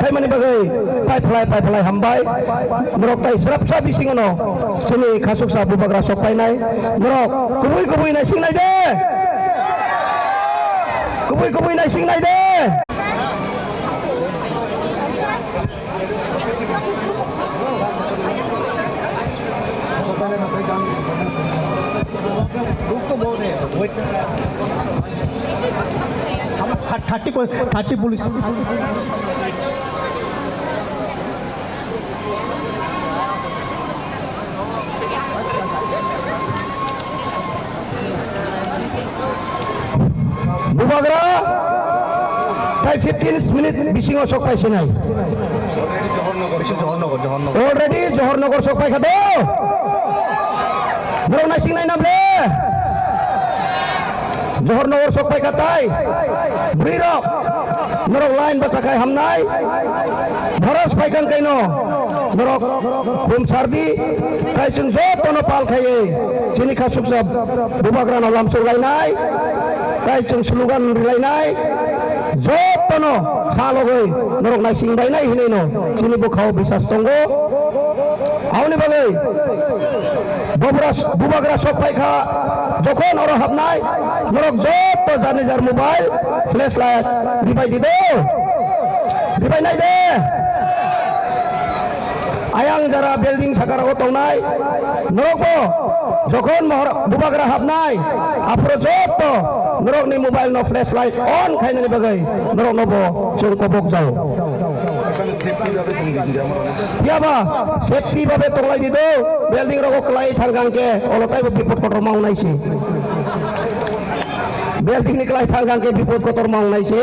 खायमानि बागै पाइपलाय हामबाय नरक ताइ स्राबसा बिसिङावनो जोंनि खासुकसा बुबाग्रा सफायनाय नरक गुबै नायसिंनाय दे गुबै नायसिंनाय दे थर्टी पुलिस बुबाग्रा 15 मिनिट बिसिङाव सफायसिनाय अलरेडी जहरनगर सफायखादो नरक नायसिंनाय नामले जहरनगर सफायखाताय ब्रिरक नरक लाइन बासाखाय हामनाय भरस फायखान कायनो नरक बुमसारदि कायजों जतनो पाल खायो जोंनि खासुकसा बुबाग्रानाव लामसौलायनाय कायजों स्लुगान रिलायनाय जतनो खालगै नरक नायसिंबायनाय हिनैनो जोंनि बुखाव बिसास दंगो आवनि बागै बुबाग्रा सफायखा जखन अर हाबनाय नरक जत जाने जार मोबाइल फ्लैश लाइट रिबाय दिदो रिबायनाय दे आयां जारा बिल्डिं साकाराव तंनाय नरकबो जखन बुबाग्रा हाबनाय आफरो जत नरकनि मोबाइल न फ्लैश लाइट ऑन खायनानि बागै नरक नबो जों कबक जाओ याबा सेफ्टी भावे तंलाय दिदो बिल्डिं रगो क्लाय थांगांके अलतायबो बिपद कटर मावनायसि बिल्डिं नि क्लाय थांगांके बिपद कटर मावनायसि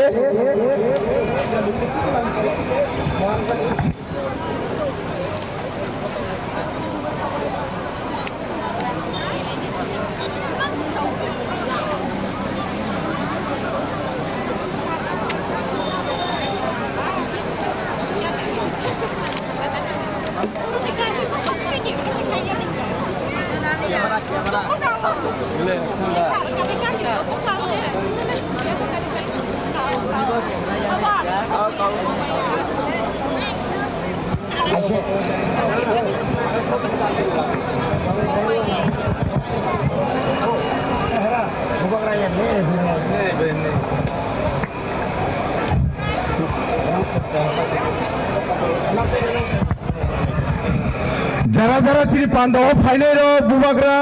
जरा चिरी पांडव फाइनल बुबाग्रा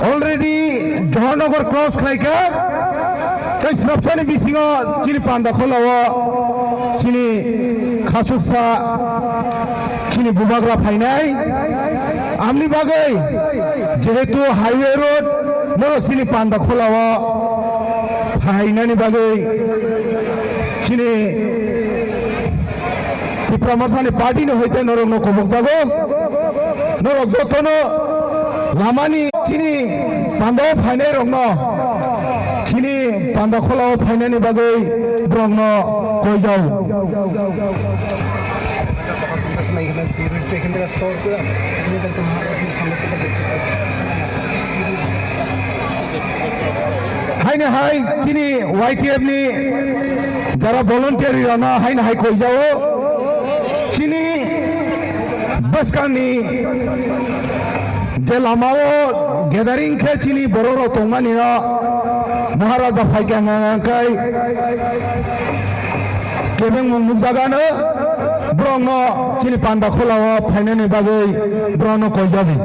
ऑलरेडी जहरनगर क्रॉस खायका कई स्रबसानि बिसिङाव चिरी पांडवखौ लावो चिनी खासुकसा चिनी बुबाग्रा फाइनाय आमनि बागै जेहेतु हाईवे रोड नरक चिनी पांडवखौ लावो फाइनायनि बागै चिनी प्रमथानि पार्टी न होते नरक न कबक जागो नरक जतनो लामानि चिनी पांडव फाइनाय रंग चिनी पांडव खोलाव फाइनायनि बागै ब्रंग कय जाओ हायने हाय चिनी YTF नि जरा वॉलंटियर राना हायने हाय कय जाओ चिनी बसकानी जे लामाओ गैदरिंग के चिनी बरोरो तंगमानी ना महाराजा फाइकांगांगाय केबें मुगजागानो ब्रंग चिनी पांडा खोलाव फाइनायनि बागै ब्रंग कय जाबि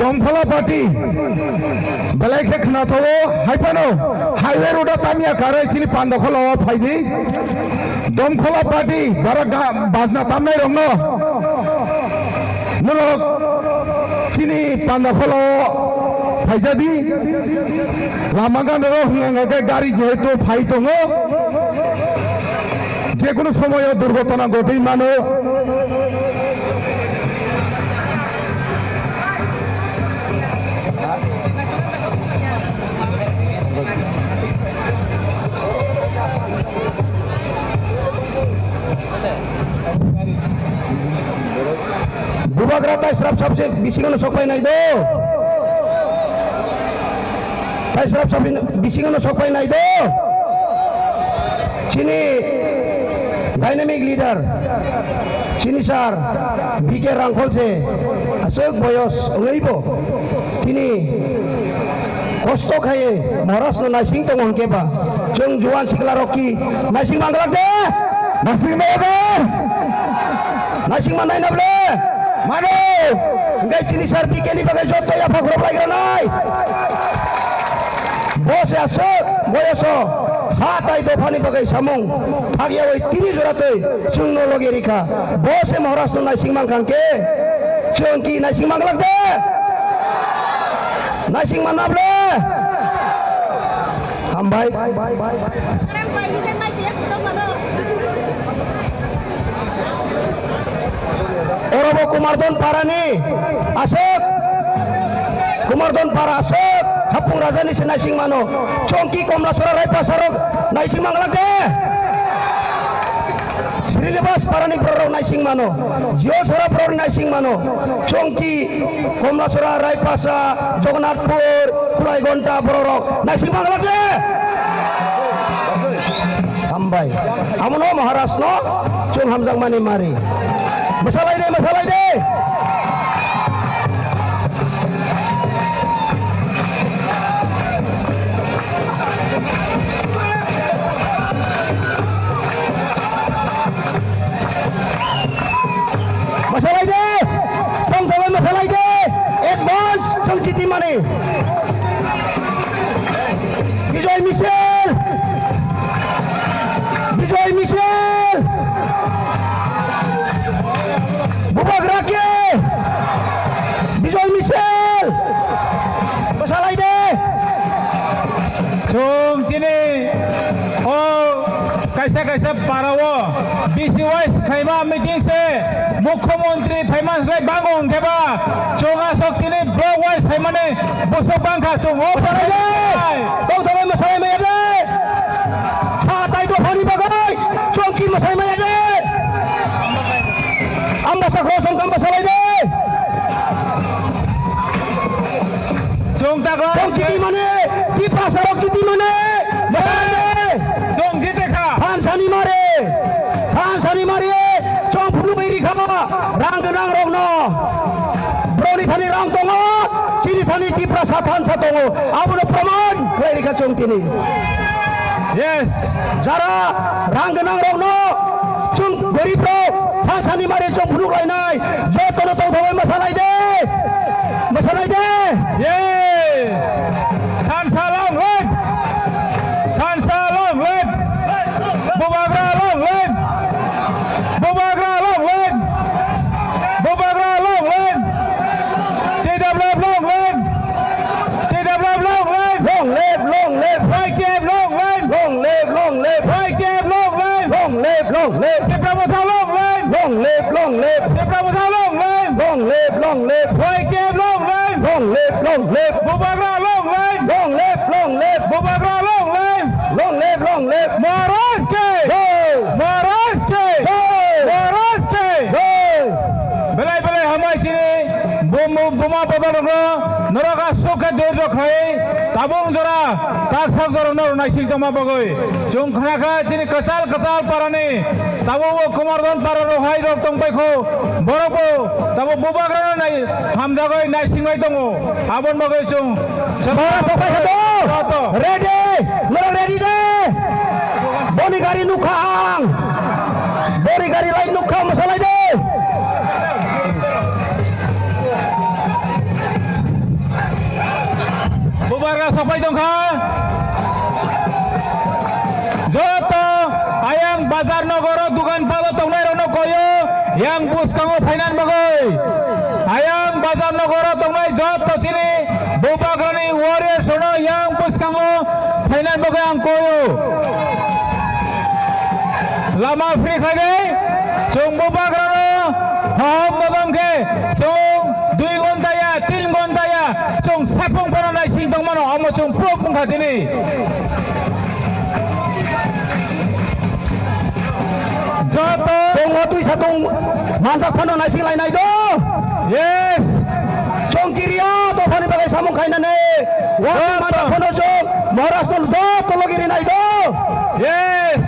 दमखला पार्टी बेलायखे खोनाथावो हायपानो हाईवे रोडा तामिया कारै चिनी पांडा खोलाव फाइदि दमखला पार्टी बारा बाजना तामनाय रंग नरक चिनी पांडा खोलाव फाइजाबि लामा गानो हुंगांगाके गाड़ी जेहेतु फाइ दङो जेकुनु समायाव दुर्घटना घटै मानो बुबाग्रा ताइस्राब सबसे बिसिङावनो सफायनाय दो ताइस्राब सबसे बिसिङावनो सफायनाय दो Sini dynamic leader sini sar bike rangkolse asok boyos ngeibo kini kosto khaye Maharashtra naising tongong keba jong juan sikla roki naising manglak de naising mega naising manai nable mano ngai sini sar bike ni bagai joto ya phakro lagi nai bos asok boyoso hatai dofani bagai samung hagia oi tini jurate chungno loge rika bose Maharashtra naising mangkangke chungki naising manglak de naising manable hambai Orobo Kumardon Parani asok Kumardon para asok hapung raja ni naising mano chongki komla sura rai pasarok naising manglak de Srinivas Parani Proro naising mano Jio sura Proro naising mano chongki komla sura rai pasa Jagannathpur Kulai Gonta Proro naising manglak de hambai amono Maharashtra chung hamjang mani mari masalai de masalai de advance Chongchiti mani Bijoy Michel Bubak Rake Bijoy Michel masalai de Chongchini कैसा पारावो बीसीवाइस खैमा meeting से मुख्यमंत्री फैमास रे बांगों के बा चोंगा शक्ति ने block vice फैमाने बसो बांखा चोंगो पड़े तो समय मसाले में ले हाथाई तो फनी बगाई चौंकी मसाले में ले अम्बसा खोसम कम मसाले ले चोंगता का चौंकी मने की पासरों की मने Sani mari chong phulu bai ri khama rang nang rong no broni thani rang tongo chini thani tipra sathan satongo abuno praman khai ri kha chong tini yes jara rang nang rong no chung gori pro than sani mari chong phulu lai nai jo tono to thoi masalai de yes than salong lep Bubagra long lane Buma Podorogro, Noroga Soka Dojo Khay, Tabung Jora, Taksar Zorno, Naising Tomabogoi, Chung Kraka, Tini Kasal Parani, Tabu Komardon Parano, High of Tompeko, Boroko, Tabu Bubagra, Hamzagoi, Naising Maitongo, Abon Bagoi Chung, ready, no ready day, Bonigari Nukang, Bonigari like Nukang, Masalai day. Bubagra sampai dongka. Joto ayang bazar nogoro dukan palo tongnai rono koyo yang buskango fainan bagoi. Ayang bazar nogoro tongnai joto chini Bubagra ni warrior sono yang buskango fainan bagoi ang koyo. Lama free khage chung Bubagra no hom babangke chung 2 घंटा या 3 घंटा या chung sapong para naising tongmano amo chung pro pungka dini joto tong otui satong mansak pano naising lai nai do yes chung kiria to phani bagai samong khaina ne wa mansak pano chung Maharashtra do to logiri nai do yes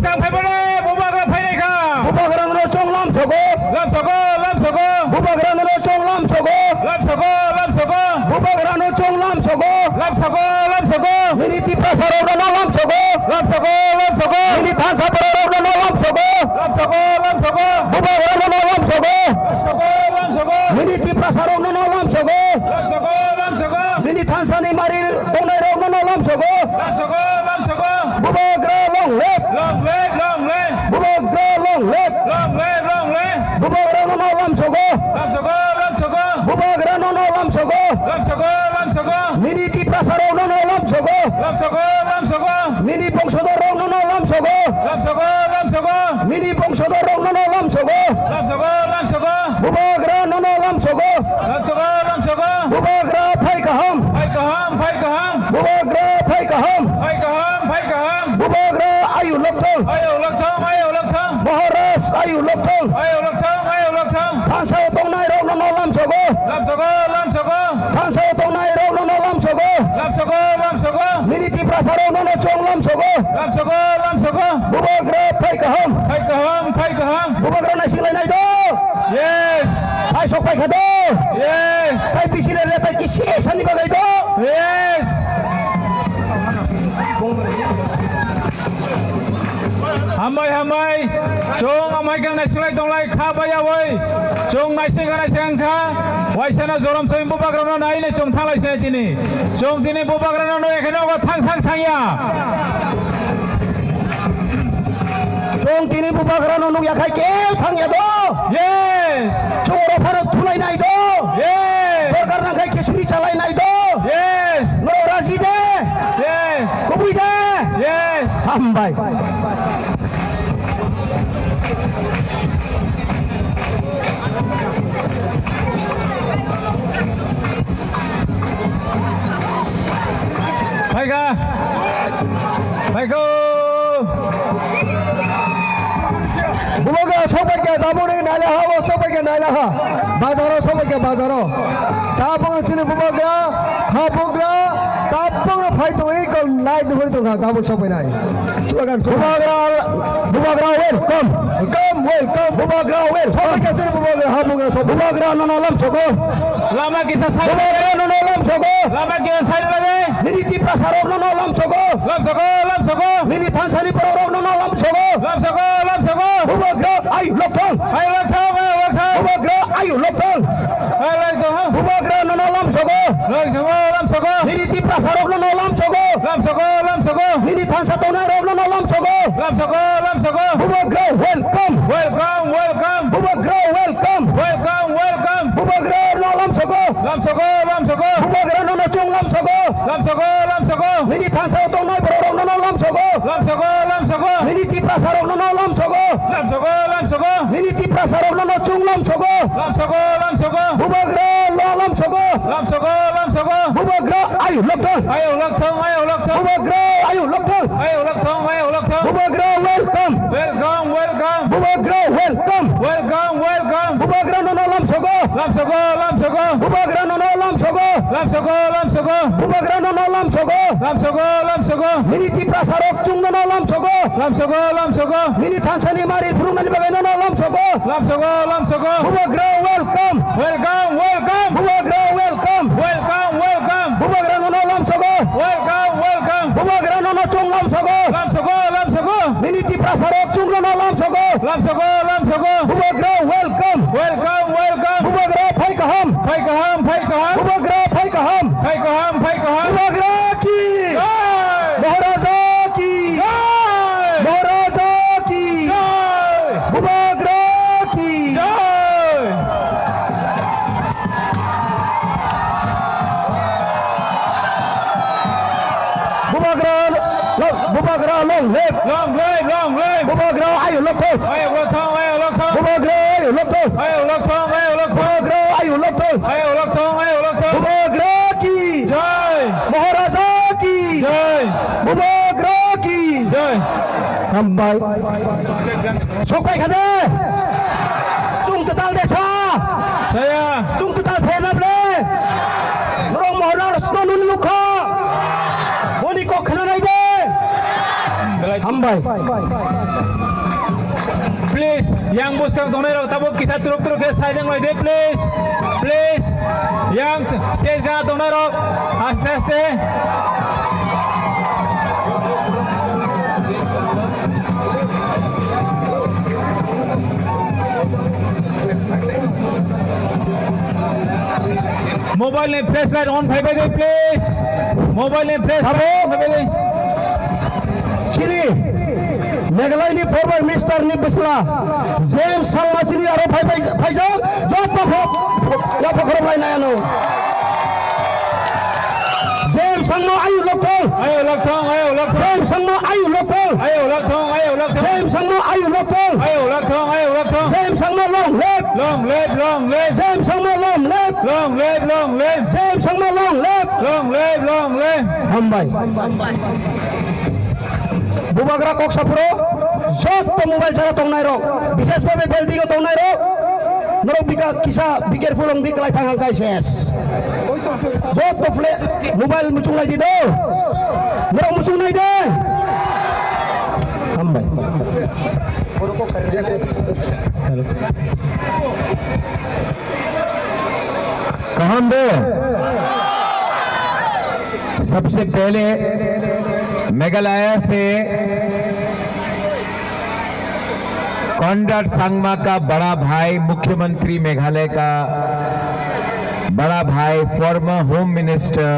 sang phai bale bubak ra phai nei kha bubagrang no chong lam sogo lam sogo bubagrang no chong lam sogo lam sogo bubagrang no chong lam sogo lam sogo mini tipa sarau no lam sogo lam sogo mini thansa parau no lam sogo lam sogo bubagrang no lam sogo lam sogo mini tipa sarau no lam sogo lam sogo mini thansa ni mari donai rau no lam sogo lam sogo bubagrang long lep long le bubagrang long lep bubagrang no lam sogo bubagrang no lam sogo mini tipa sarau no lam sogo mini bongsodo rau no lam sogo mini bongsodo rau no lam sogo bubagrang no lam sogo bubagrang phai kaham bubagrang phai kaham bubagrang ayu loktol maharas ayu loktol thansa tongnai rau no lam sogo thansa tongnai rau no lam sogo mini tipa sarau no chong lam sogo bubagrang phai kaham bubagrang nai silai nai do Yes! ai sok phai khado Yes! tai pisile le tai kisi sani bagai do Yes! Hamai Chong amai kang nai silai donglai kha baya woi Chong nai sing kha wai sana joram soim bubagrano nai le chong thalai se tini Chong tini bubagrano no ekhane ogo thang ya chong tini bubagrang no ya khai kel thang ya do Yes! choro pharak thulai nai do Yes! सरकार ना खाई किशोरी चलाई नहीं दो Yes! No राजी दे Yes! कबूई दे Yes! हम भाई Baiko! बुलोगा सोपे के दामुने नाला हा वो सोपे के नाला हा बाजारो सोपे के बाजारो तापंग सिने बुलोगा हा बुग्रा तापंग फाइट तो एक लाइट हो तो दाबो सोपे नाई स्लोगन बुलोगा वेलकम बुलोगा वेल सोपे के सिने बुलोगा हा बुग्रा सोपे बुलोगा नो लम सोको Lama kisah saya. बुलोगा नो लम सोको Lama kisah saya lagi. मिनी ती प्रसारो नो लम सोको Lam soko. मिनी थांसानी प्रो नो लम सोको Lam soko. बुलोगा आई लोकल Ayo lakau. बुलोगा आई लोकल Ayo lakau. बुलोगा नो लम सोको Lam soko. मिनी ती प्रसारो नो लम सोको Lam soko. मिनी थांसा तो ना नो लम सोको Lam soko. बुलोगा वेलकम Welcome. बुलोगा वेलकम बुलोगा नो लम सोको Lam soko. बुलोगा नो चोंग लम सोको Lam soko. मिनी थांसा तो ना प्रो नो लम सोको Lam soko. मिनी ती प्रसारो नो लम सोको Lam soko. मिनी ती प्रसारो नो चोंग लम सोको Lam soko. बुलोगा नो लम सोको Lam soko. बुलोगा आयु लोकल Ayo lakau. बुलोगा आयु लोकल Ayo lakau. बुलोगा वेलकम Welcome. बुलोगा वेलकम Welcome. बुलोगा नो लम सोको Lam soko. बुलोगा नो लम सोको Lam soko. बुलोगा नो लम सोको Lam soko. मिनी ती प्रसारो चोंग नो लम सोको Lam soko. मिनी थांसानी मारी फुरुंगानी बगाय नो लम सोको Lam soko. बुलोगा वेलकम Welcome. बुलोगा वेलकम बुलोगा नो लम सोको Welcome. बुलोगा नो चोंग लम सोको Lam soko. मिनी ती प्रसारो चोंग नो लम सोको Lam soko. बुलोगा वेलकम Welcome. बुलोगा फाइ कहम Phai kaham. बुलोगा फाइ कहम Phai kaham. बुलोगा की Jai! महाराजा की Jai! महाराजा की Jai! बुलोगा की Jai! बुलोगा long live Long live. बुलोगा आयु लोकल Ayo lakau. बुलोगा आयु लोकल Ayo lakau. बुलोगा आयु लोकल Ayo lakau. बुलोगा की Jai! महाराजा की Jai! बुलोगा की Jai! हम भाई सोपाई खादे tung ketal desa Saya tung ketal senable rong mohon harus nonun luka boni kok kena naik deh हम भाई Please, yang busang tunai rok tabuk kisah turuk ke saya yang lagi please, please, yang stage kana tunai rok, aste. Mobile name flashlight on bhai please. Mobile name flashlight on bhai. Chili Meghalaya नि forward minister नि Bisla James Sangma सिनि आरो Pfizer जत या फखर line आनो James Sangma आयु local James Sangma आयु local James Sangma आयु local James Sangma long live James Sangma long live James Sangma long live हम भाई बुबाग्रा कक्सापुरो जत मोबाइल सारा तंगनाय रो विशेष भावे बेलदिगो तंगनाय रो नरो बिका किसा बिकेरफुल अंग बिकलाय थांगां काइसेस जत तो फ्ले मोबाइल मुचुंगलाय दिदो नरो मुचुंगनाय दे हम भाई कहां दे सबसे पहले मेघालय से कॉनराड सांगमा का बड़ा भाई, मुख्यमंत्री मेघालय का बड़ा भाई, farmer home minister,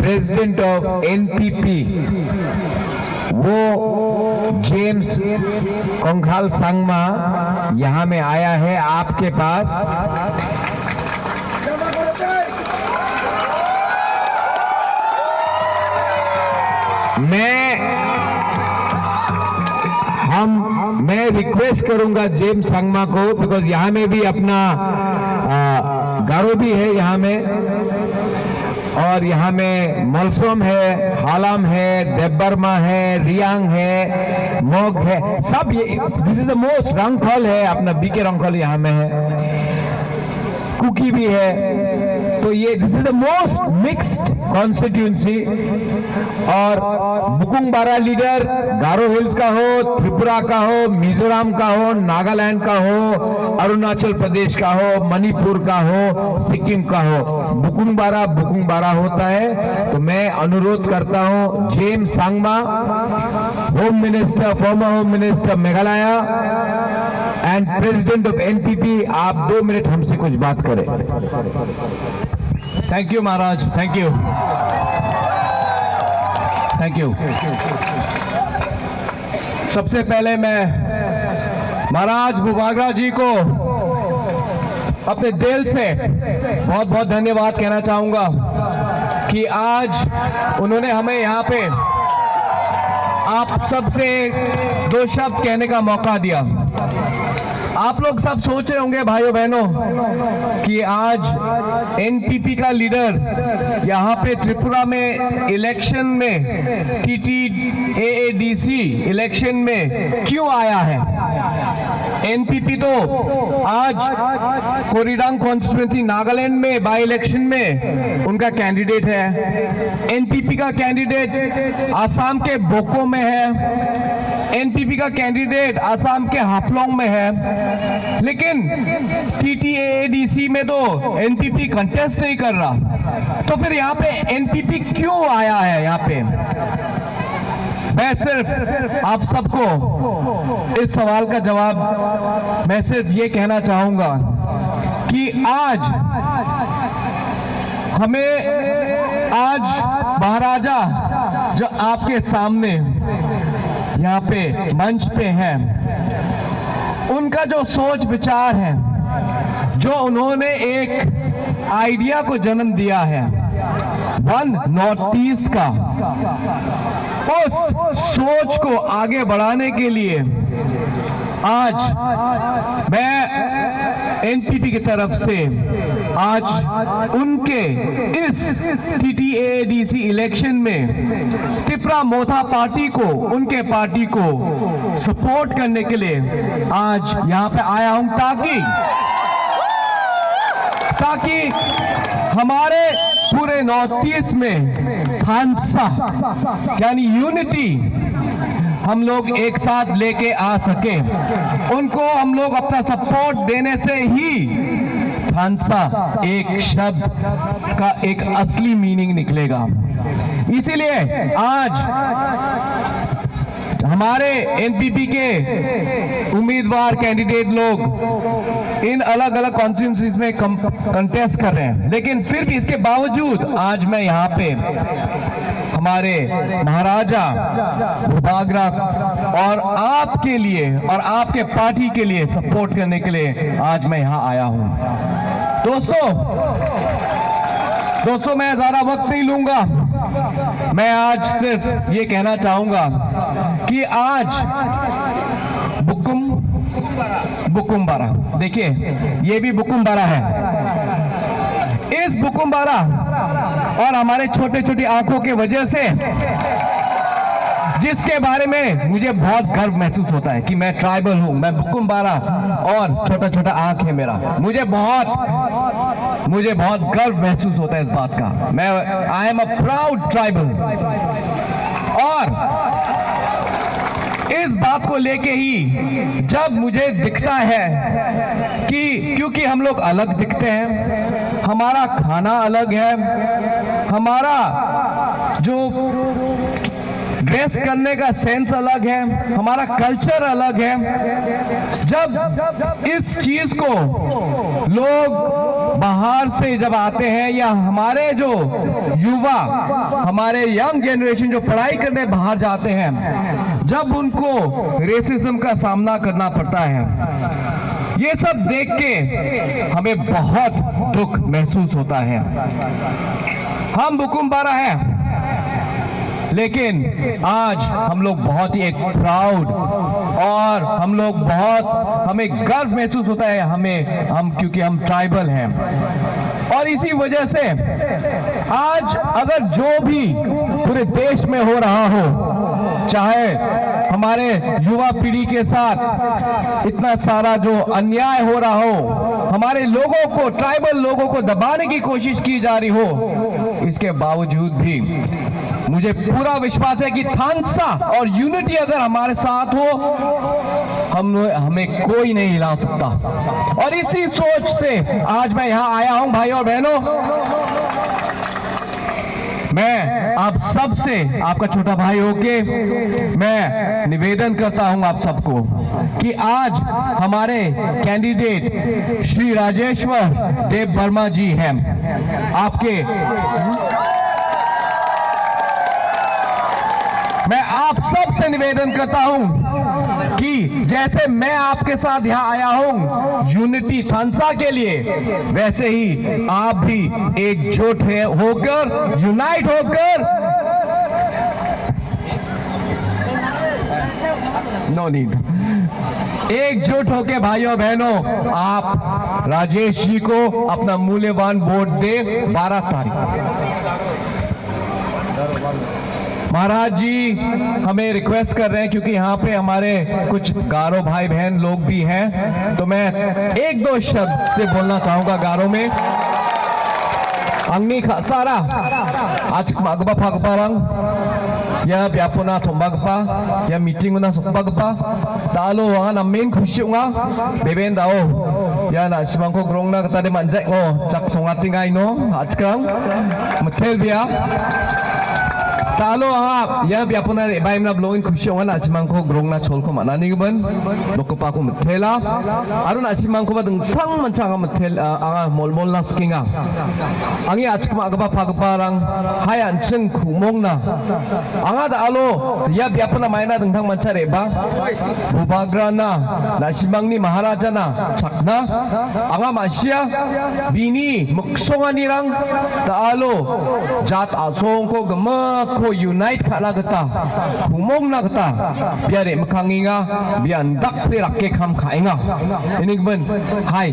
president of NPP, वो जेम्स कोंखाल सांगमा यहां में आया है आपके पास। मैं रिक्वेस्ट करूंगा जेम्स सांगमा को, बिकॉज यहाँ में भी अपना गारो भी है यहाँ में, और यहाँ में मोलसोम है, हालाम है, देबबर्मा है, रियांग है, मोग है, सब ये दिस इज द मोस्ट रंगखोल है, अपना बीके रंगखोल यहाँ में है, कुकी भी है, तो ये this is the most mixed constituency. और बुकुंग बारा लीडर गारो हिल्स का हो, त्रिपुरा का हो, मिजोरम का हो, नागालैंड का हो, अरुणाचल प्रदेश का हो, मणिपुर का हो, सिक्किम का हो, बुकुंग बारा होता है। तो मैं अनुरोध करता हूं James Sangma, home minister, farmer home minister Meghalaya and president of NPP, आप 2 मिनट हमसे कुछ बात करें। Thank you Maharaj, thank you. सबसे पहले मैं महाराज बुबाग्रा जी को अपने दिल से बहुत बहुत धन्यवाद कहना चाहूंगा कि आज उन्होंने हमें यहाँ पे आप सबसे 2 शब्द कहने का मौका दिया। आप लोग सब सोच रहे होंगे भाइयों बहनों कि आज एनपीपी का लीडर यहाँ पे त्रिपुरा में इलेक्शन में TTAADC इलेक्शन में क्यों आया है। एनपीपी तो आज कोरीडांग कॉन्स्टिट्यूएंसी नागालैंड में बाई इलेक्शन में उनका कैंडिडेट है। एनपीपी का कैंडिडेट आसाम के बोको में है, एनपीपी का कैंडिडेट आसाम के हाफलोंग में है, लेकिन TTAADC में तो एनपीपी कंटेस्ट नहीं कर रहा। तो फिर यहाँ पे एनपीपी क्यों आया है यहाँ पे। मैं सिर्फ आप सबको इस सवाल का जवाब मैं सिर्फ ये कहना चाहूंगा कि आज महाराजा जो आपके सामने यहाँ पे मंच पे हैं, उनका जो सोच विचार है, जो उन्होंने एक आइडिया को जन्म दिया है वन नॉर्थ ईस्ट का, उस सोच को आगे बढ़ाने के लिए आज मैं एनपीपी की तरफ से आज उनके इस TTAADC इलेक्शन में त्रिपुरा मोथा पार्टी को, उनके पार्टी को सपोर्ट करने के लिए आज यहाँ पे आया हूं ताकि हमारे पूरे नॉर्थ ईस्ट में खानसा यानी यूनिटी हम लोग एक साथ लेके आ सके, उनको हम लोग अपना सपोर्ट देने से ही थानसा एक शब्द का एक असली मीनिंग निकलेगा। इसीलिए आज हमारे एनपीपी के उम्मीदवार कैंडिडेट लोग इन अलग अलग कॉन्स्टिट्यूंसीज में कंटेस्ट कर रहे हैं, लेकिन फिर भी इसके बावजूद आज मैं यहाँ पे हमारे महाराजा भूभागरा और आपके लिए और आपके पार्टी के लिए सपोर्ट करने के लिए आज मैं यहाँ आया हूँ। दोस्तों मैं ज्यादा वक्त नहीं लूंगा। मैं आज सिर्फ ये कहना चाहूंगा कि आज बुकुम बारा, देखिए ये भी बुकुम बारा है। इस बुकुम बारा और हमारे छोटे छोटी आंखों की वजह से, जिसके बारे में मुझे बहुत गर्व महसूस होता है कि मैं ट्राइबल हूं, मैं बुकुम बारा और छोटा छोटा आंख है मेरा, मुझे बहुत गर्व महसूस होता है इस बात का। मैं I am a proud tribal, और इस बात को लेके ही जब मुझे दिखता है कि क्योंकि हम लोग अलग दिखते हैं, हमारा खाना अलग है, हमारा जो ड्रेस करने का सेंस अलग है, हमारा कल्चर अलग है, जब इस चीज को लोग बाहर से जब आते हैं या हमारे जो युवा, हमारे यंग जनरेशन जो पढ़ाई करने बाहर जाते हैं, जब उनको रेसिज्म का सामना करना पड़ता है, ये सब देख के हमें बहुत दुख महसूस होता है। हम बुकुम बारा हैं, लेकिन आज हम लोग बहुत ही एक प्राउड और हम लोग बहुत, हमें गर्व महसूस होता है हम क्योंकि हम ट्राइबल हैं। और इसी वजह से आज अगर जो भी पूरे देश में हो रहा हो, चाहे हमारे युवा पीढ़ी के साथ इतना सारा जो अन्याय हो रहा हो, हमारे लोगों को, ट्राइबल लोगों को दबाने की कोशिश की जा रही हो, इसके बावजूद भी मुझे पूरा विश्वास है कि थानसा और यूनिटी अगर हमारे साथ हो, हमें कोई नहीं हिला सकता। और इसी सोच से आज मैं यहाँ आया हूं भाई और बहनों। मैं आप सबसे, आपका छोटा भाई होके मैं निवेदन करता हूं आप सबको कि आज हमारे कैंडिडेट श्री राजेश्वर देव वर्मा जी हैं। मैं आप सब से निवेदन करता हूं कि जैसे मैं आपके साथ यहां आया हूं यूनिटी थानसा के लिए, वैसे ही आप भी एकजुट होकर, यूनाइट होकर, नो नीड, एकजुट होकर भाइयों बहनों आप राजेश जी को अपना मूल्यवान वोट दे 12 तारीख। महाराज जी हमें रिक्वेस्ट कर रहे हैं, क्योंकि यहाँ पे हमारे कुछ गारो भाई बहन लोग भी हैं, तो मैं एक दो शब्द से बोलना चाहूंगा गारो में। अंगनी सारा आज मागबा फागबारंग या ब्यापुना थोंबागबा या मीटिंग ना सोबागबा तालो वहां ना मेन खुशिंगा बेबेन दाओ या ना सिमांको ग्रोंगना कतादे manjak oh cak songatingai no आजकल मथेल बिया तालो हाँ यह भी अपना बाइम ना ब्लोइंग खुशी होगा ना आसिमांको ग्रोंग ना छोल को मना नहीं बन लोग पाको मथेला आरो ना आसिमांको बदंग संग मंचांगा मथेल आंगा मोल मोल ना स्किंगा आंगी आजक मागबा फागबारंग हाय अंचंग खुमोंग ना आंगा दालो यह भी अपना मायना दंगथांग मंचा रेबा भूभागरा ना आसिमांगनी महाराजा ना चकना आंगा मासिया बिनी मुक्सोंगा निरंग दालो जात आसों को गमक unite kala gata humong na gata biare makanginga bian dak pe rakke kham khainga enigben hai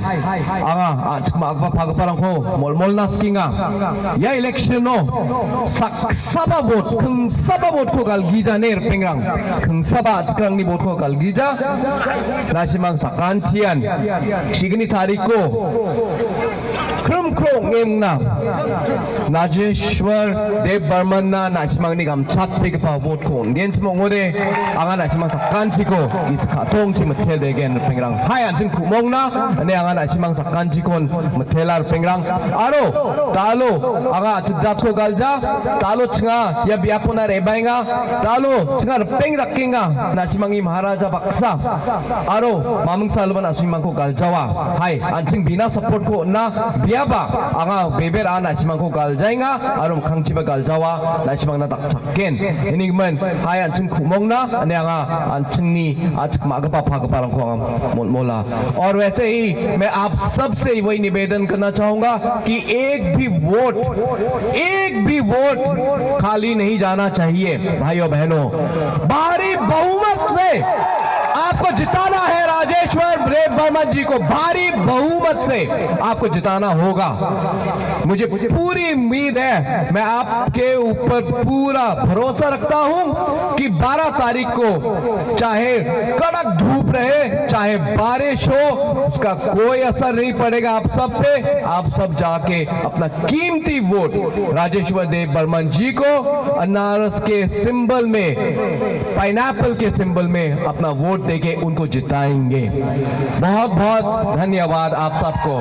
anga achma agba phagparang ko molmol na skinga ya election no sak saba vote khung saba vote ko galgija ner pengrang khung saba achkrang ni vote ko galgija nasimang sakantian signi tarik ko krum krong ngemna Rajeshwar Dev Burman na nasimang ni gam chat pig pa vote kon gen mo ngode anga nasimang sakkan chiko is khatong chi mathel de gen pengrang hai an chung khumong na ane anga nasimang sakkan chikon mathelar pengrang aro talo anga jat ko galja talo chinga ya biapona rebainga talo chinga peng rakinga nasimang Maharaja Baksa aro mamung salman nasimang ko galjawa hai an chung bina support ko na biaba anga beber ana nasimang ko galjainga aro khangchiba galjawa nasimang na tak chakken enigman hai an chung khumong na ane anga an chungni आज मागपा फागपा रखो मोला और वैसे ही मैं आप सब से वही निवेदन करना चाहूंगा कि एक भी वोट खाली नहीं जाना चाहिए भाइयों बहनों भारी बहुमत से आपको जिताना है राजेश्वर देव बर्मन जी को भारी बहुमत से आपको जिताना होगा मुझे पूरी उम्मीद है मैं आपके ऊपर पूरा भरोसा रखता हूं कि 12 तारीख को चाहे कड़क धूप रहे चाहे बारिश हो उसका कोई असर नहीं पड़ेगा आप सब पे आप सब जाके अपना कीमती वोट राजेश्वर देव बर्मन जी को अनारस के सिंबल में पाइनएप्पल के सिंबल में अपना वोट देके उनको जिताएंगे बहुत बहुत धन्यवाद आप सबको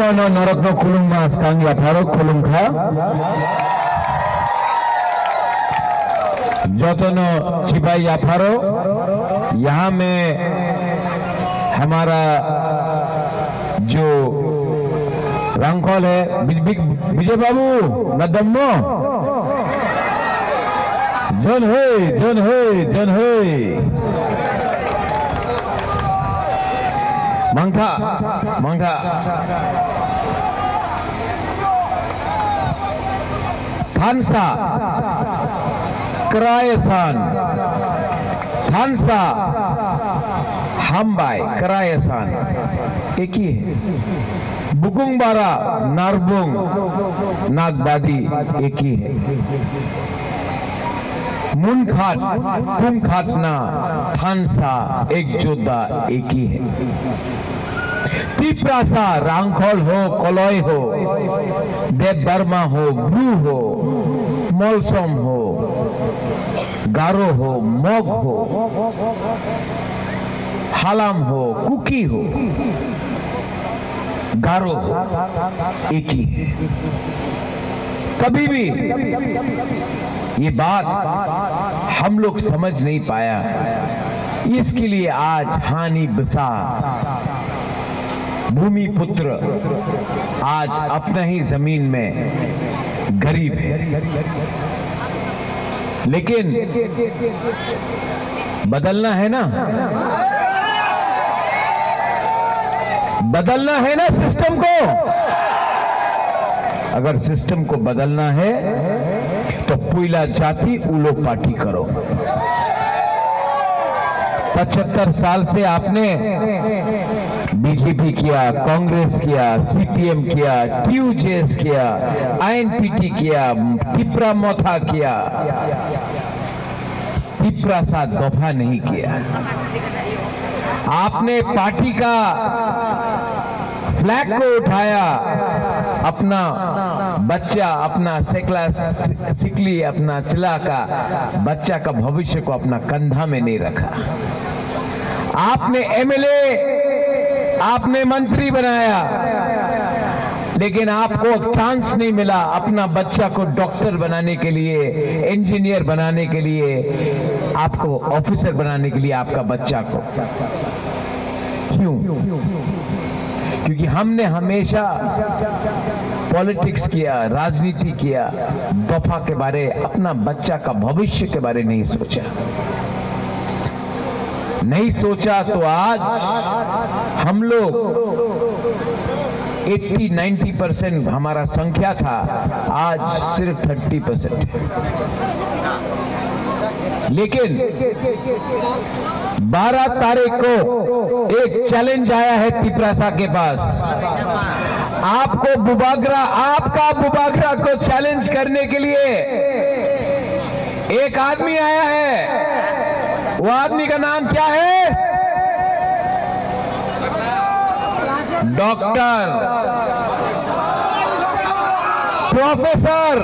Ang Narotno Kulungma Skang Yaparo Kulungkha जोतनो छिपाई याफारो यहाँ में हमारा जो रंगखोल है विजय बाबू नदम्मो जन है मंगा थानसा Kerayasan Chansa Hambai Kerayasan एक ही है बुकुंग बारा नारबुंग नागबादी एक ही है मुनखाट कुमखाटना थानसा एक जोधा एक ही है पिपरासा रांगखोल हो कलय हो देव बर्मा हो ब्रू हो मौसम हो गारो हो मग हो हालाम हो कुकी हो गारो हो एक ही है कभी भी ये बात हम लोग समझ नहीं पाया इसके लिए आज हानि बसा भूमि पुत्र आज अपना ही जमीन में गरीब है लेकिन बदलना है ना सिस्टम को अगर सिस्टम को बदलना है तो पुइला जाति उलो पार्टी करो 75 साल से आपने बीजेपी किया कांग्रेस किया सीपीएम किया टीयूजेएस किया आईएनपीटी किया पिपरा मोथा किया पिपरा साथ दफा नहीं किया आपने पार्टी का फ्लैग को उठाया, अपना बच्चा, अपना सिकली, अपना चिला का बच्चा का भविष्य को अपना कंधा में नहीं रखा। आपने एमएलए, आपने मंत्री बनाया, लेकिन आपको चांस नहीं मिला अपना बच्चा को डॉक्टर बनाने के लिए, इंजीनियर बनाने के लिए, आपको ऑफिसर बनाने के लिए आपका बच्चा को। क्यों? क्योंकि हमने हमेशा पॉलिटिक्स किया, राजनीति किया, दफा के बारे, अपना बच्चा का भविष्य के बारे नहीं सोचा। नहीं सोचा तो आज हम लोग 80-90% हमारा संख्या था, आज सिर्फ 30% है। लेकिन 12 तारीख को एक चैलेंज आया है तिपरासा के पास। आपको बुबागरा, आपका बुबागरा को चैलेंज करने के लिए एक आदमी आया है। वो आदमी का नाम क्या है? Doctor, professor,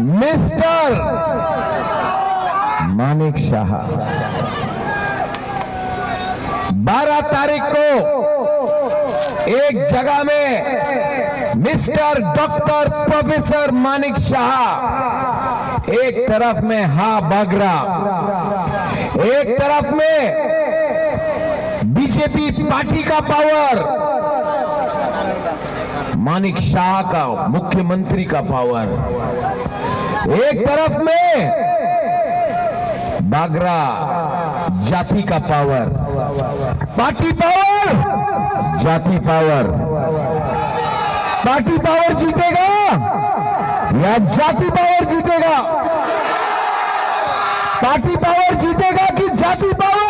mister Manik Shah. 12 तारीख को एक जगह में mister doctor professor Manik Shah, एक तरफ में हा बागरा, एक तरफ में बीजेपी पार्टी का पावर, मानिक शाह का मुख्यमंत्री का पावर, एक तरफ में बागरा जाति का पावर। पार्टी पावर, जाति पावर। पार्टी पावर जीतेगा या जाति पावर जीतेगा? पार्टी पावर जीतेगा कि जाति पावर?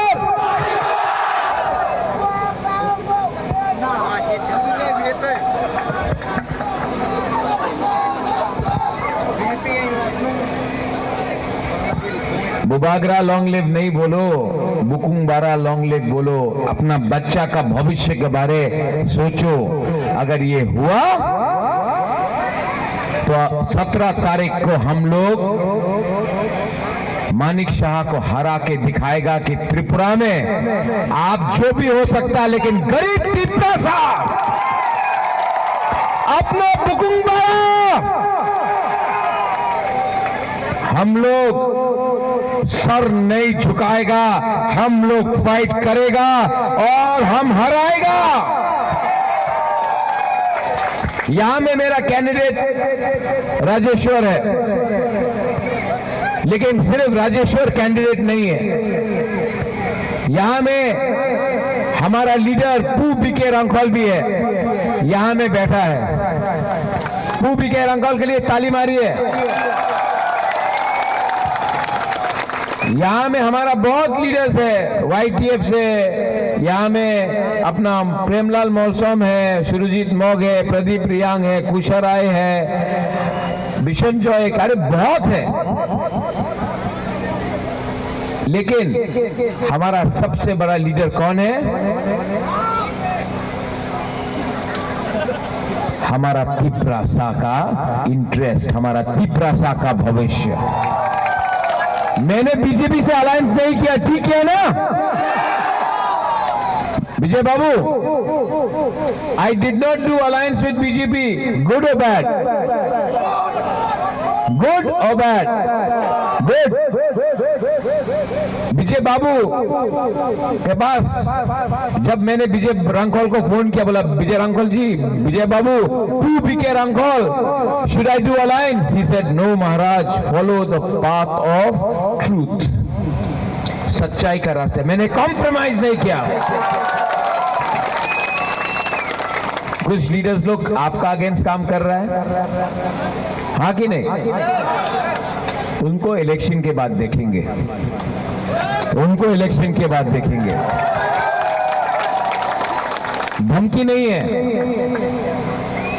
बुबागरा लॉन्ग लिव नहीं बोलो, बुकुंबारा लॉन्ग लिव बोलो। अपना बच्चा का भविष्य के बारे सोचो। अगर ये हुआ तो 17 तारीख को हम लोग मानिक शाह को हरा के दिखाएगा कि त्रिपुरा में आप जो भी हो सकता है, लेकिन गरीब तिपरासा अपना बुकुंबारा हम लोग सर नहीं झुकाएगा, हम लोग फाइट करेगा और हम हराएगा। यहां में मेरा कैंडिडेट राजेश्वर है, लेकिन सिर्फ राजेश्वर कैंडिडेट नहीं है। यहां में हमारा लीडर पू बीके रंखोल भी है, यहां में बैठा है। पू बीके रंखोल के लिए ताली मारिए। यहाँ में हमारा बहुत लीडर्स है, YTF से, यहाँ में अपना प्रेमलाल मौसम है, सुरजीत मोग है, प्रदीप रियांग है, कुशा राय है, बिशन जॉय, अरे बहुत है। लेकिन हमारा सबसे बड़ा लीडर कौन है? हमारा तिपरासा का इंटरेस्ट, हमारा तिपरासा का भविष्य। मैंने बीजेपी से अलायंस नहीं किया, ठीक है ना Vijay Babu? I did not do alliance with BJP. Good और बैड? गुड और बैड? गुड। विजय बाबू के पास जब मैंने विजय रंखोल को फोन किया, बोला Vijay Rankhol ji, Vijay Babu to BK Rankhol, should I do alliance? He said no Maharaj, follow the path of truth, सच्चाई का रास्ता। मैंने कॉम्प्रोमाइज नहीं किया। कुछ लीडर्स लोग आपका अगेंस्ट काम कर रहा है, हाँ कि नहीं? उनको इलेक्शन के बाद देखेंगे, उनको इलेक्शन के बाद देखेंगे। धमकी नहीं है,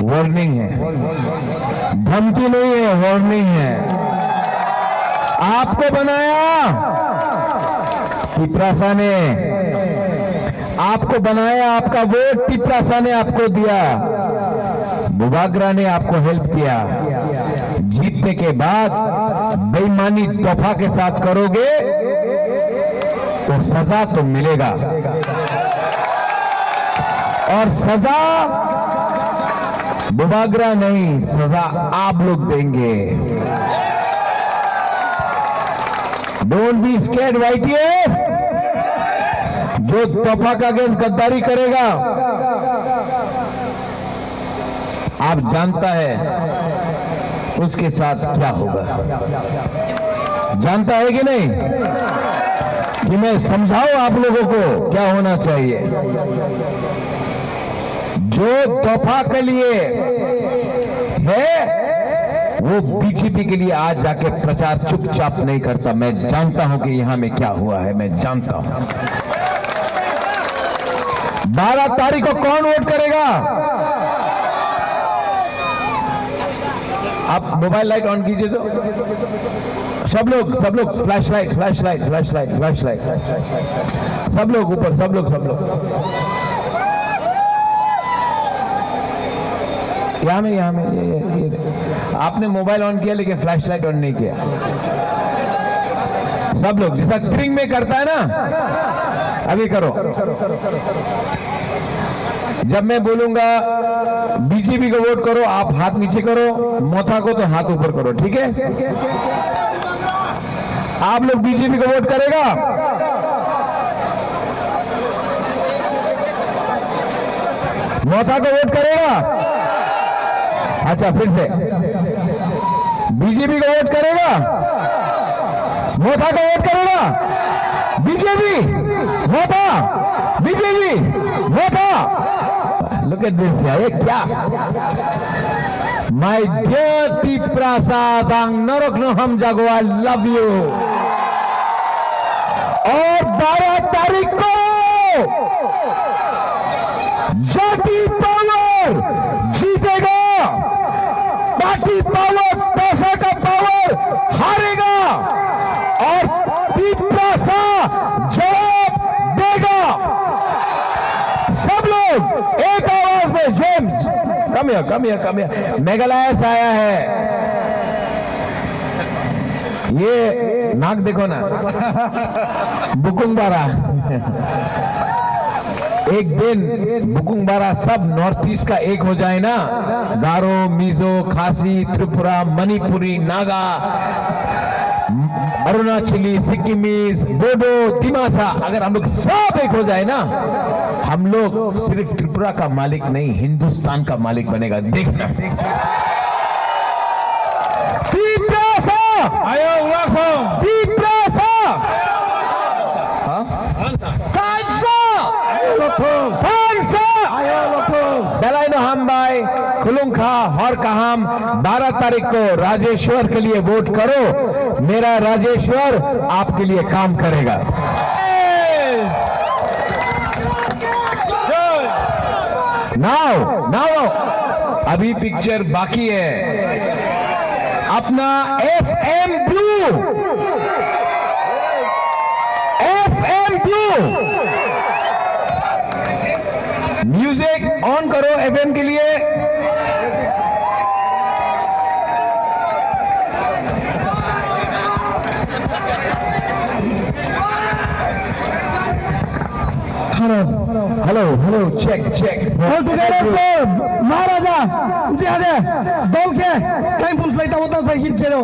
वार्निंग है। धमकी नहीं है, वार्निंग है। आपको बनाया तिपरासा ने, आपको बनाया, आपका वोट टिप्रासा ने आपको दिया, बुबागरा ने आपको हेल्प किया। जीतने के बाद बेईमानी तोहफा के साथ करोगे तो सजा तो मिलेगा, और सजा बुबागरा नहीं, सजा आप लोग देंगे। Don't be scared YTF। जो तोहफा का अगेंस्ट गद्दारी करेगा, आप जानता है उसके साथ क्या होगा, जानता है कि नहीं? कि मैं समझाऊं आप लोगों को क्या होना चाहिए। जो तोहफा के लिए है वो बीजेपी के लिए आज जाके प्रचार चुपचाप नहीं करता। मैं जानता हूं कि यहां में क्या हुआ है, मैं जानता हूं। 12 तारीख को कौन वोट करेगा? आप मोबाइल लाइट ऑन कीजिए तो सब लोग फ्लैश लाइट, सब लोग ऊपर, सब लोग यहाँ में ये। आपने मोबाइल ऑन किया लेकिन फ्लैश लाइट ऑन नहीं किया। सब लोग जैसा ट्रिंग में करता है ना, अभी करो। जब मैं बोलूंगा बीजेपी को वोट करो, आप हाथ नीचे करो, मोथा को तो हाथ ऊपर करो, ठीक है? आप लोग बीजेपी को वोट करेगा? मोथा को वोट करेगा? अच्छा, फिर से बीजेपी को वोट करेगा? मोथा को वोट करेगा? BJP Motha, BJP Motha. Look at this, ये क्या? माय डियर टिप्रासा सांग नरकनो हम जागो, आई लव यू। और 12 तारीख को जाति पावर जीतेगा, पार्टी पावर, पैसा का पावर हारेगा, और टिप्रासा जवाब देगा। सब लोग एक आवाज में, जेम्स कम हियर। मेघालय से आया है, ये नाक देखो ना, बुकुंगबारा। एक दिन बुकुंगबारा सब नॉर्थ ईस्ट का एक हो जाए ना, गारो, मिजो, खासी, त्रिपुरा, मणिपुरी, नागा, अरुणाचली, सिक्किमीज, बोडो, दिमासा, अगर हम लोग सब एक हो जाए ना, हम लोग सिर्फ त्रिपुरा का मालिक नहीं, हिंदुस्तान का मालिक बनेगा। देखना। टिप्रासा आयो welcome। टिप्रासा दलाइनो हम भाई खुलुंखा हर काहम 12 तारीख को राजेश्वर के लिए वोट करो। मेरा राजेश्वर आपके लिए काम करेगा। नाउ अभी पिक्चर बाकी है। अपना FM ब्लू म्यूजिक ऑन करो FM के लिए। हेलो चेक महाराजा ज्यादा दल के कहीं पुलिस लाइट होता सही हिट करो।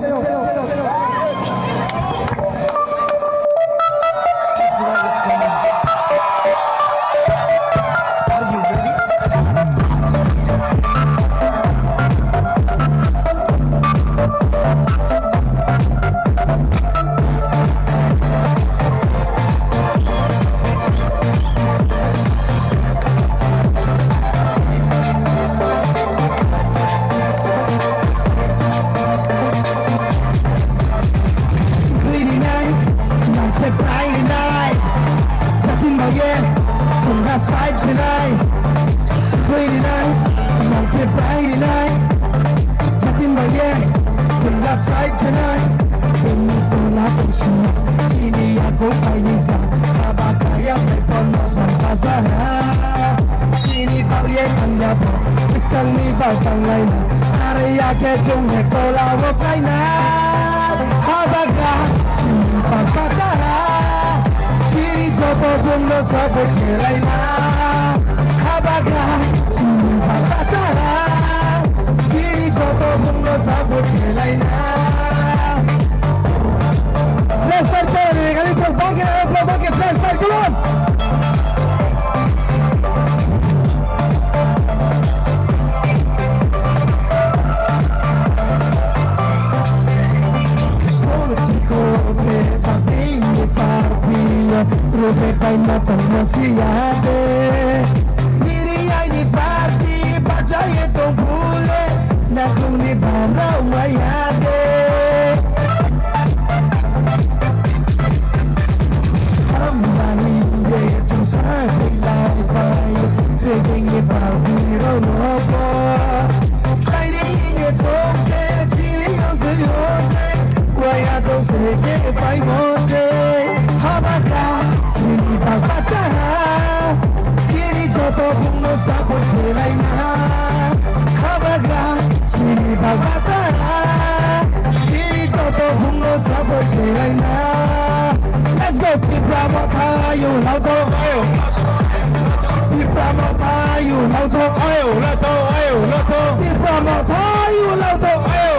Masaha Sini Pauye Tanya Iskali Batang Laina Area Kejung Hekola Wokaina Habaga Sini Pasaha Kiri Jopo Bumno Sabus Kelaina Habaga Sini Pasaha Kiri Jopo Bumno Sabus Kelaina Let's start going. Kali terbangkit, let's start, come on. Político que también me partía, protesta y mata la ciudad. Diría ni parti, baca y tombule, na kuni banda umayade. Let's go, Pipramota, you love the oil. Pipramota, you love the oil. Pipramota, you love the oil.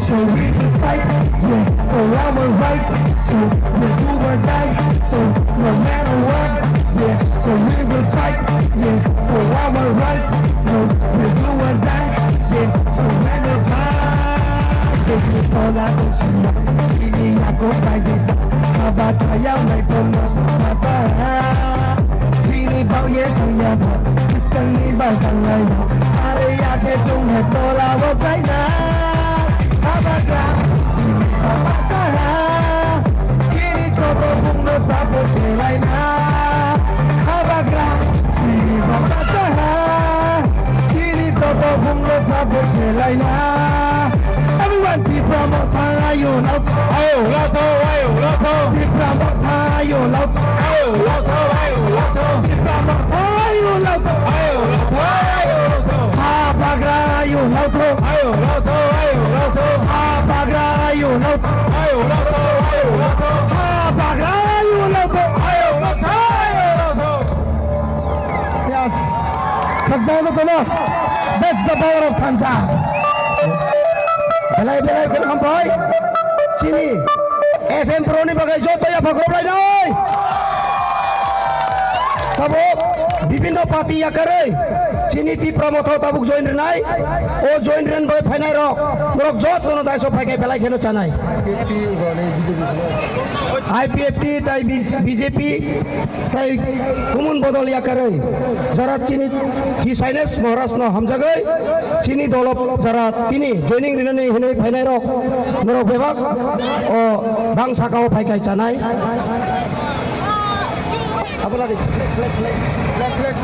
So we can fight, yeah, for our rights. So we'll do or die. So no matter what, yeah. So we will fight, yeah, for our rights. No, we'll do or die, yeah. So matter what, this is all I can see. Ini aku kayak Kabataya mai pemas masa. Sini bau ye punya bau, sekali batang lain. Area kejung hetola wokaina. Habaga, sini Kabataya. Kiri coba bungno sabu kelaina. Habaga, sini Kabataya. Kiri coba bungno sabu kelaina. Everyone, Pipramota, you love. Pipramota, you love. Pipramota, you love. Habaga, you love. Habaga, you love. Habaga, you love. Yes. That's the power of Kanja. Belai kena kampai. Sini. FM Pro ni bagai joto ya bagai belai nai. Tabuk বিভিন্ন parti ya kare. Sini ti promoto tabuk join renai. O join ren boy final rok. Rok jot kono dai so pakai belai kena canai. IPFT tai BJP tai kumun bodol ya kare. Jarat sini ki saines Maharashtra hamjagai. Sini dolop jarat ini joining renai henai final rok. Norok bebak o bangsa kau pakai canai. Apa lagi? Flex.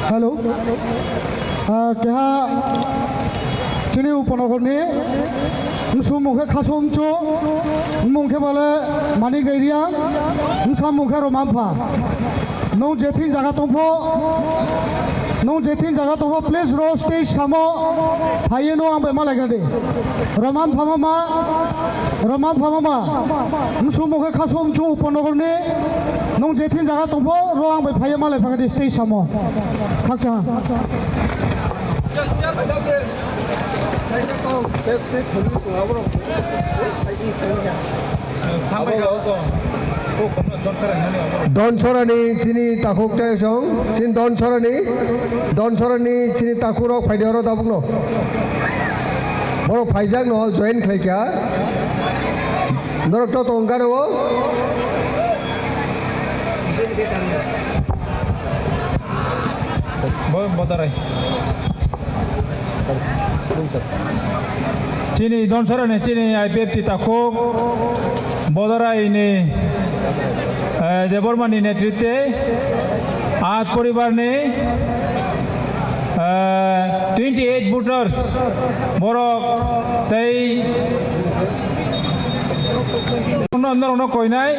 Halo. Keha sini upanagar ni musuh muka khasum cu muka bala mani gaya musuh muka romampa nong jetin jaga tungpo please row stage samo haye no ambe malaga de romampa mama musuh muka khasum cu upanagar ni nong jetin jaga tungpo row ambe haye malaga de stage samo khakcha Don Sorani sini takuk cai song, sin Don Sorani sini takurok faidoro tabuk no. Boro faijak no join khai kya. Dorok to tongkar wo. বদরাই চিনি দনসরানি চিনি IPF তাকুক বদরাইনি দেববর্মানি নেতৃত্বে আজ পরিবারনি 28 voters borok tei ono koinai